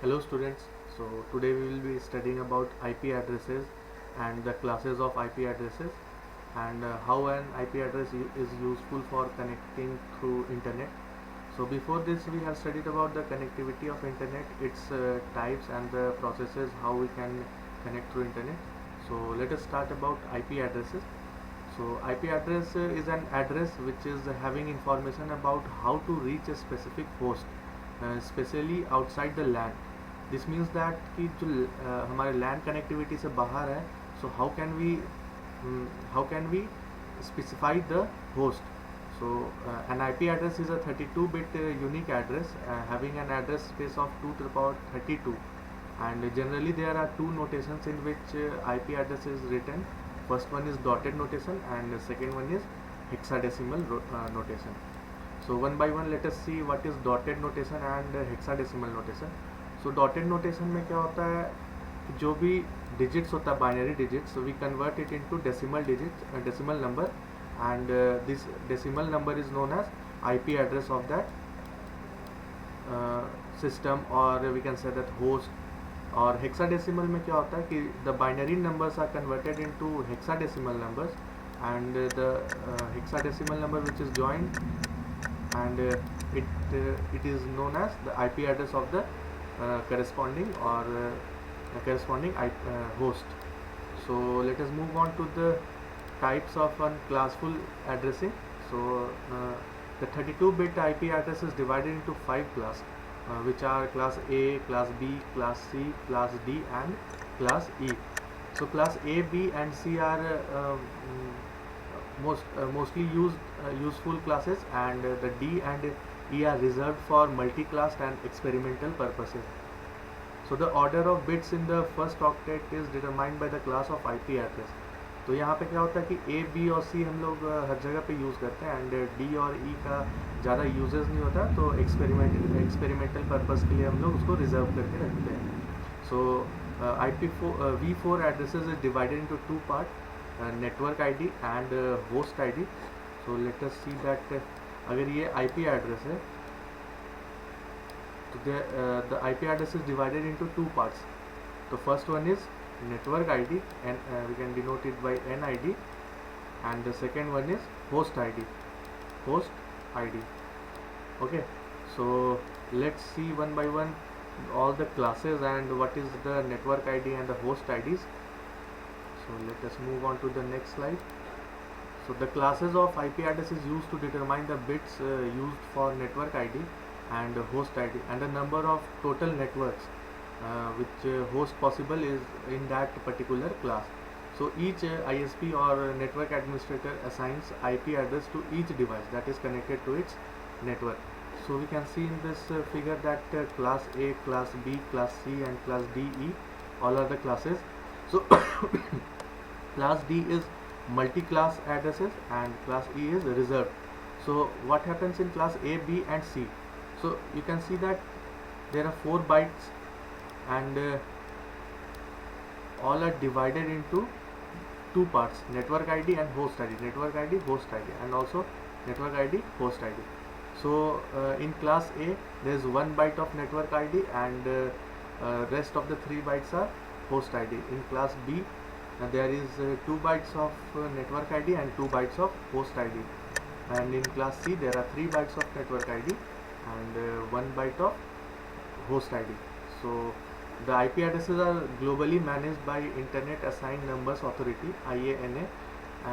Hello students, so today we will be studying about IP addresses and the classes of IP addresses and how an IP address is useful for connecting through internet. So before this we have studied about the connectivity of internet, its types and the processes how we can connect through internet. So let us start about IP addresses. So IP address is an address which is having information about how to reach a specific host, especially outside the LAN. This means that कि जो हमारे LAN connectivity से बाहर है, so how can we specify the host. So an IP address is a 32-bit unique address having an address space of 2 to the power 32, and generally there are two notations in which IP address is written. First one is dotted notation and the second one is hexadecimal notation. So one by one let us see what is dotted notation and hexadecimal notation. So dotted notation में क्या होता है, जो भी digits होता है binary digits, we convert it into decimal digit decimal number, and this decimal number is known as IP address of that system, और we can say that host. और हेक्साडेसिमल में क्या होता है कि the binary numbers are converted into hexadecimal numbers, and the hexadecimal number which is joined, and it is known as the IP address of the corresponding host. So let us move on to the types of classful addressing. So the 32-bit IP address is divided into 5 classes, which are class A, class B, class C, class D and class E. So class A, B and C are mostly useful classes, and the D and E are reserved for multi-class and experimental purposes. So the order of bits in the first octet is determined by the class of IP address. तो यहाँ पे क्या होता है कि A, B और C हम लोग हर जगह पे यूज़ करते हैं, एंड D और E का ज़्यादा यूजेस नहीं होता, तो एक्सपेरिमेंटल पर्पस के लिए हम लोग उसको रिजर्व करके रखते हैं. सो V4 addresses is divided into two parts, network ID and host ID. So let us see that अगर ये IP address है, तो the IP address is divided into two parts. The first one is network ID, and we can denote it by NID, and the second one is host ID. Okay, so let's see one by one all the classes and what is the network ID and the host IDs. So let us move on to the next slide. So the classes of IP address is used to determine the bits used for network ID and host ID, and the number of total networks which host possible is in that particular class. So each ISP or network administrator assigns IP address to each device that is connected to its network. So we can see in this figure that class A, class B, class C and class DE all are the classes. So class D is multi-class addresses and class E is reserved. So what happens in class A, B and C? So you can see that there are 4 bytes, and all are divided into two parts: network ID and host ID, network ID, host ID, and also network ID, host ID. So in class A there is 1 byte of network ID, and rest of the 3 bytes are host ID. In class B there is 2 bytes of network ID and 2 bytes of host ID, and in class C there are 3 bytes of network ID and 1 byte of host ID. So the IP addresses are globally managed by Internet Assigned Numbers Authority (IANA)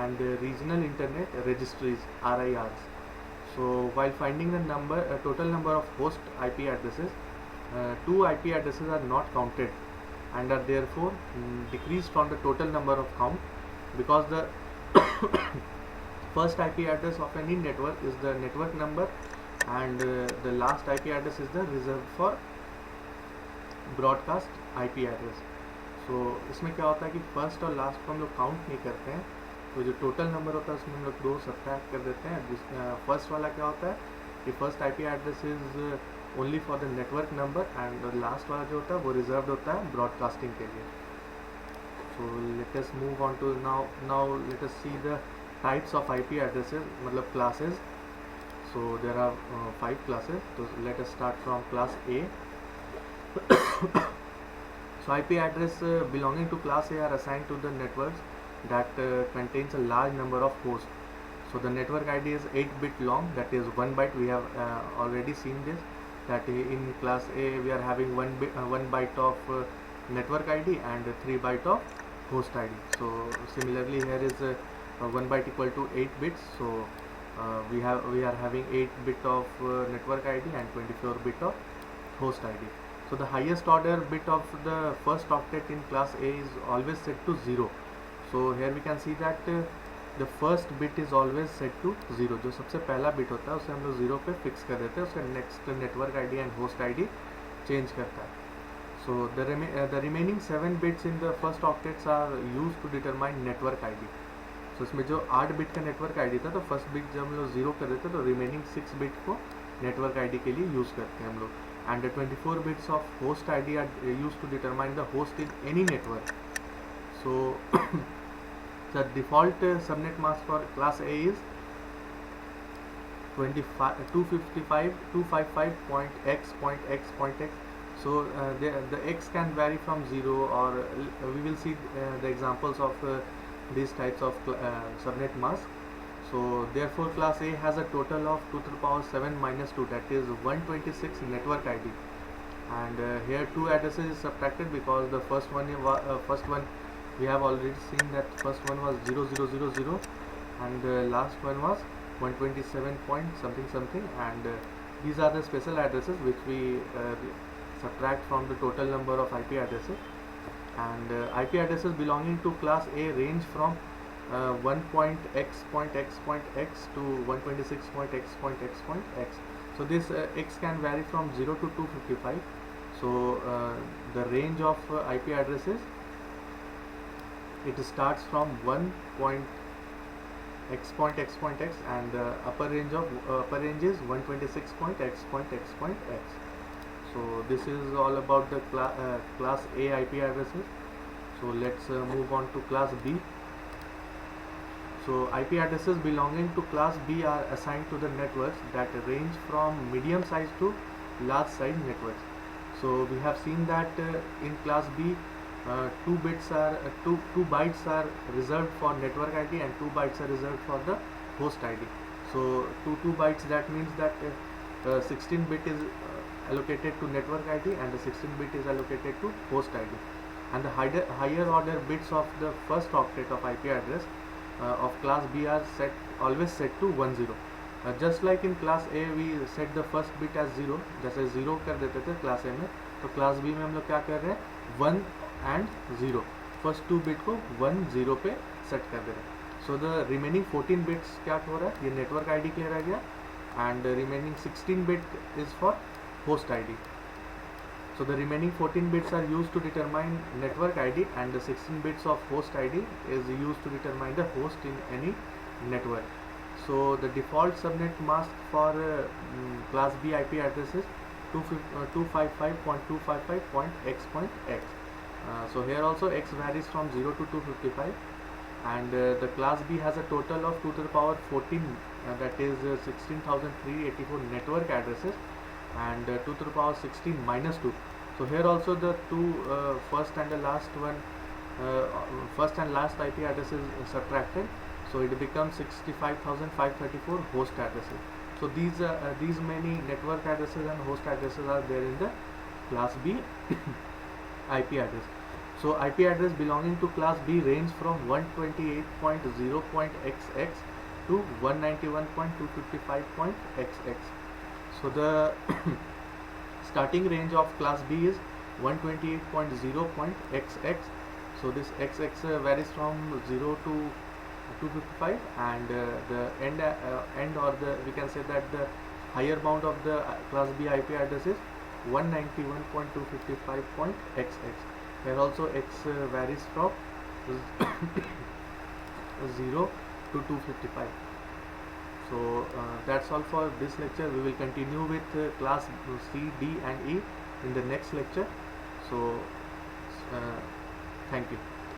and regional internet registries (RIRs). So while finding the total number of host IP addresses, 2 IP addresses are not counted and are therefore decreased from the total number of count, because the first IP address of any network is the network number, and the last IP address is the reserved for broadcast IP address. So इसमें क्या होता है कि first और last को हम लोग count नहीं करते हैं, तो जो टोटल नंबर होता है उसमें हम लोग 2 सब्ट्रैक्ट कर देते हैं. फर्स्ट वाला क्या होता है कि first IP address is only for the network number, and last वाला जो होता है वो रिजर्व्ड होता है ब्रॉडकास्टिंग के लिए. So let us move on to now let us see the types of IP addresses, मतलब classes. So there are 5 classes. So let us start from class A. So IP address belonging to class A are assigned to the networks that contains a large number of hosts. So the network ID is 8-bit long, that is 1 byte. We have already seen this, that in class A we are having 1 byte of network ID and 3 byte of host ID. So similarly here is 1 byte equal to 8 bits. So we are having 8 bit of network ID and 24 bit of host ID. So the highest order bit of the first octet in class A is always set to 0. So here we can see that the first bit is always set to 0. जो सबसे पहला bit होता है उसे हम लोग 0 पे fix कर देते हैं, उसका next network ID and host ID change करता है. So the remaining 7 bits in the first octets are used to determine network ID. So इसमें जो 8 बिट का नेटवर्क आईडी था, तो फर्स्ट बिट जब हम लोग 0 कर देते तो रिमेनिंग 6 बिट को नेटवर्क आईडी के लिए यूज़ करते हैं हम लोग. And 24 bits of host ID are used to determine the host in any network. So the default subnet mask for class A is 255.x.x.x. So the x can vary from 0, or we will see the examples of these types of subnet mask. So therefore class A has a total of 2 to the power 7 minus 2, that is 126 network ID. And here two addresses is subtracted because the first one we have already seen that first one was 0000 and the last one was 127 point something something, and these are the special addresses which we subtract from the total number of IP addresses. And IP addresses belonging to class A range from 1.x.x.x to 126.x.x.x. So this x can vary from 0 to 255. So the range of IP addresses, it starts from 1.x.x.x and the upper range is 126.x.x.x. So this is all about the class A IP addresses. So let's move on to class B. So IP addresses belonging to class B are assigned to the networks that range from medium size to large size networks. So we have seen that in class B 2 bytes are reserved for network ID and 2 bytes are reserved for the host ID. So 2 bytes, that means that 16 bit is allocated to network ID and the 16 bit is allocated to host ID. And the higher order bits of the first octet of IP address of class B are always set to 10. Just like in class A we set the first bit as 0, जैसे 0 कर देते थे class A में, तो class B में हम लोग क्या कर रहे हैं 1 and 0, फर्स्ट 2 बिट को 1 0 पे सेट कर दे रहे हैं. सो द रिमेनिंग 14 बिट्स क्या हो रहा है, ये नेटवर्क आईडी के रह गया and remaining 16 bit is for host ID. So the remaining 14 bits are used to determine network ID and the 16 bits of host ID is used to determine the host in any network. So the default subnet mask for class B IP address is 255.255.x.x. So here also x varies from 0 to 255 and the class B has a total of 2 to the power 14 that is 16,384 network addresses and 2 to the power 16 minus 2. So here also the two first and last IP addresses subtracted, so it becomes 65,534 host addresses. So these many network addresses and host addresses are there in the class B IP address. So IP address belonging to class B range from 128.0.xx to 191.255.xx. So the starting range of class B is 128.0.xx. So this xx varies from 0 to 255 and the end or the we can say that the higher bound of the class B IP address is 191.255.xx. Here also x varies from 0 to 255. So that's all for this lecture. We will continue with class C, D and E in the next lecture. So thank you.